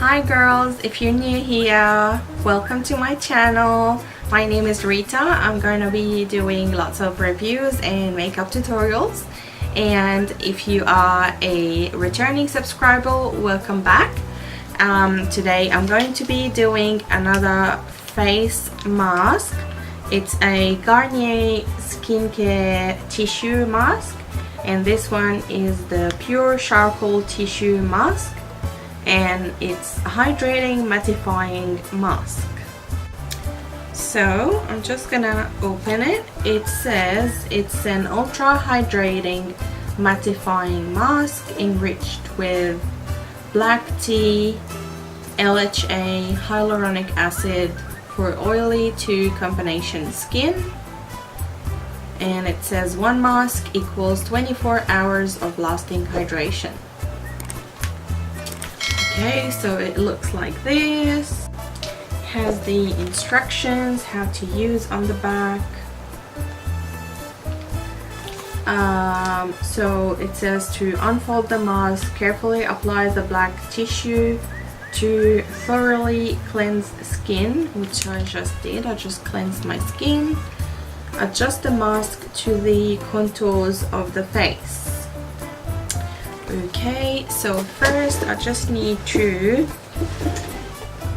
Hi girls, if you're new here, welcome to my channel. My name is Rita. I'm going to be doing lots of reviews and makeup tutorials. And if you are a returning subscriber, welcome back. Today I'm going to be doing another face mask. It's a Garnier skincare tissue mask, and this one is the pure charcoal tissue mask, and it's a hydrating mattifying mask. So I'm just gonna open it. It says it's an ultra hydrating mattifying mask enriched with black tea, LHA, hyaluronic acid for oily to combination skin. And it says one mask equals 24 hours of lasting hydration. Okay, so it looks like this. It has the instructions how to use on the back. So it says to unfold the mask, carefully apply the black tissue to thoroughly cleanse skin, which I just did. I just cleansed my skin. Adjust the mask to the contours of the face. Okay, so first I just need to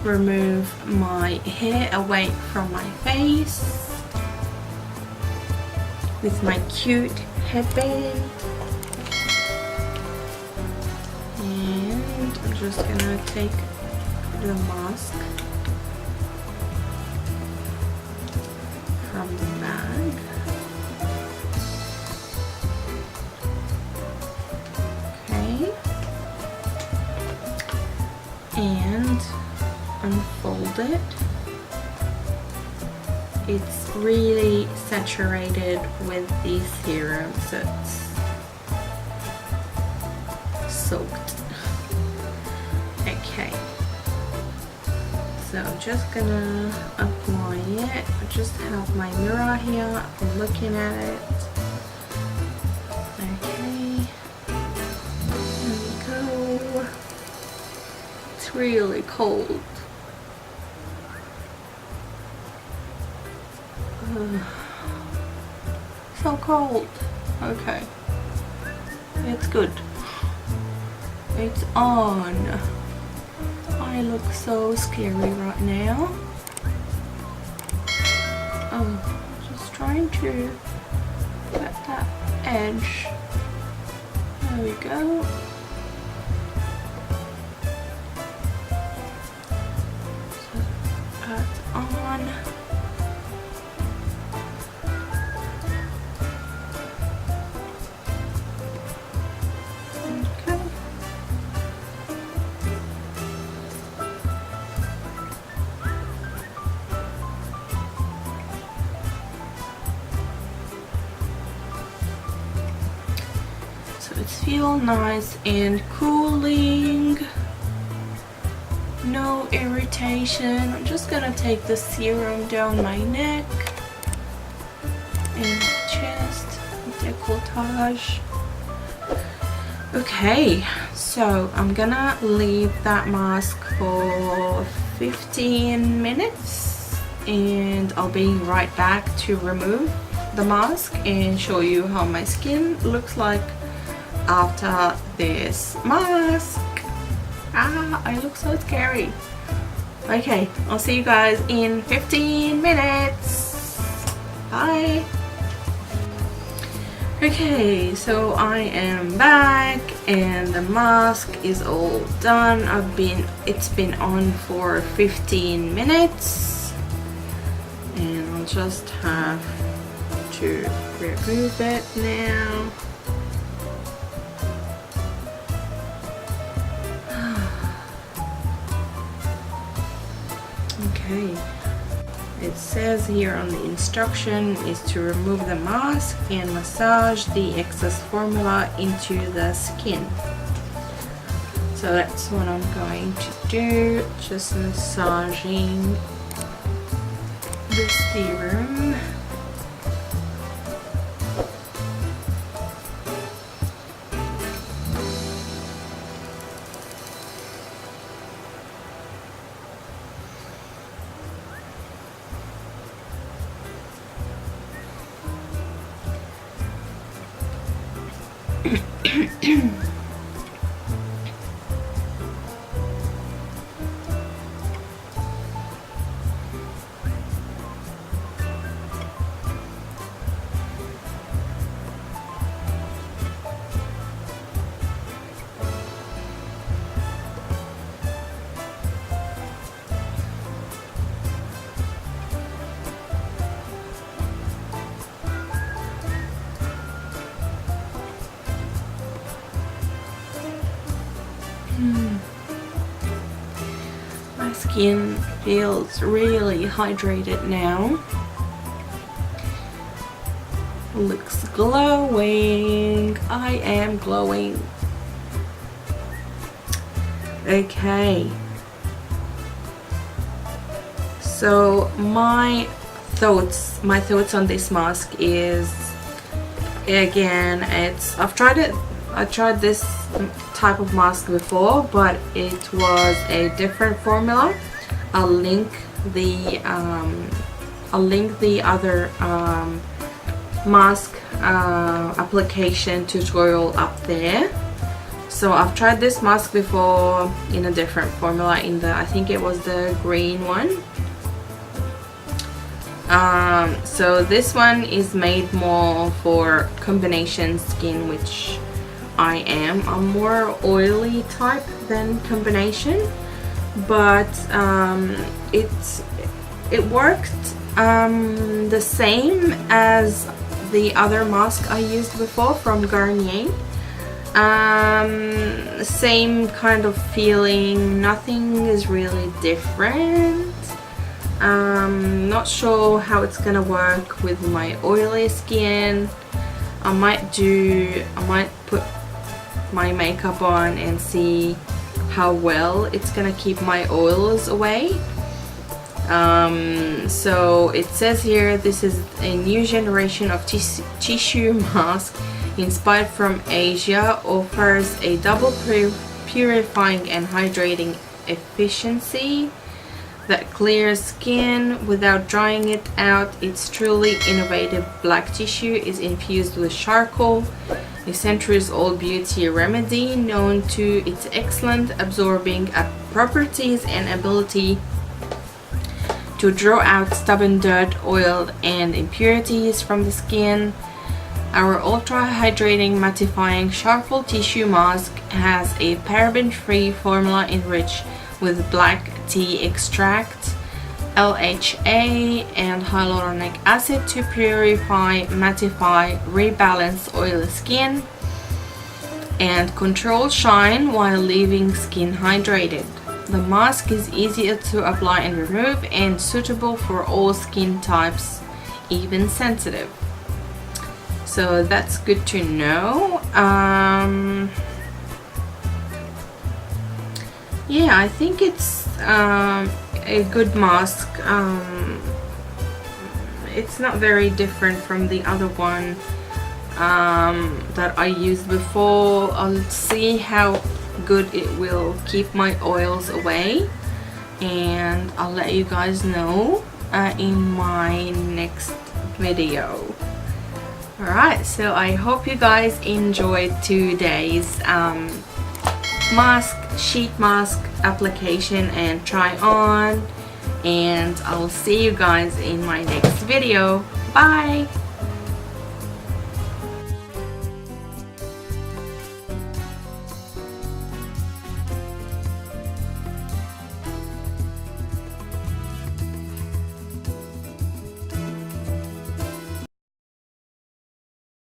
remove my hair away from my face with my cute headband. And I'm just gonna take the mask from the bag. Okay. And unfold it. It's really saturated with the serum, so it's soaked. Okay. So I'm just gonna apply it. I just have my mirror here. I'm looking at it. Okay. There we go. It's really cold. So cold. Okay. It's good. It's on. I look so scary right now. Oh, just trying to get that edge. There we go. So that's on. It feels nice and cooling, no irritation. I'm just gonna take the serum down my neck and chest, décolletage. Okay, so I'm gonna leave that mask for 15 minutes and I'll be right back to remove the mask and show you how my skin looks like after this mask. I look so scary. Okay, I'll see you guys in 15 minutes. Bye. Okay, so I am back and the mask is all done. It's been on for 15 minutes and I'll just have to remove it now. Okay, it says here on the instruction is to remove the mask and massage the excess formula into the skin. So that's what I'm going to do, just massaging the serum. My skin feels really hydrated now. Looks glowing. I am glowing. Okay. So my thoughts on this mask is, again, I tried this type of mask before, but it was a different formula. I'll link the other mask application tutorial up there. So I've tried this mask before in a different formula, I think it was the green one. So this one is made more for combination skin, which I'm more oily type than combination, but it worked the same as the other mask I used before from Garnier. Same kind of feeling, nothing is really different. Not sure how it's gonna work with my oily skin. I might put my makeup on and see how well it's gonna keep my oils away. So it says here, this is a new generation of tissue mask inspired from Asia, offers a double purifying and hydrating efficiency that clears skin without drying it out. Its truly innovative black tissue is infused with charcoal, a centuries-old beauty remedy known to its excellent absorbing properties and ability to draw out stubborn dirt, oil, and impurities from the skin. Our ultra hydrating mattifying charcoal tissue mask has a paraben-free formula enriched with black tea extract, LHA, and hyaluronic acid to purify, mattify, rebalance oily skin, and control shine while leaving skin hydrated. The mask is easier to apply and remove and suitable for all skin types, even sensitive. So that's good to know. Yeah, I think it's a good mask. It's not very different from the other one that I used before. I'll see how good it will keep my oils away, and I'll let you guys know in my next video. Alright, so I hope you guys enjoyed today's sheet mask application and try on, and I'll see you guys in my next video. Bye!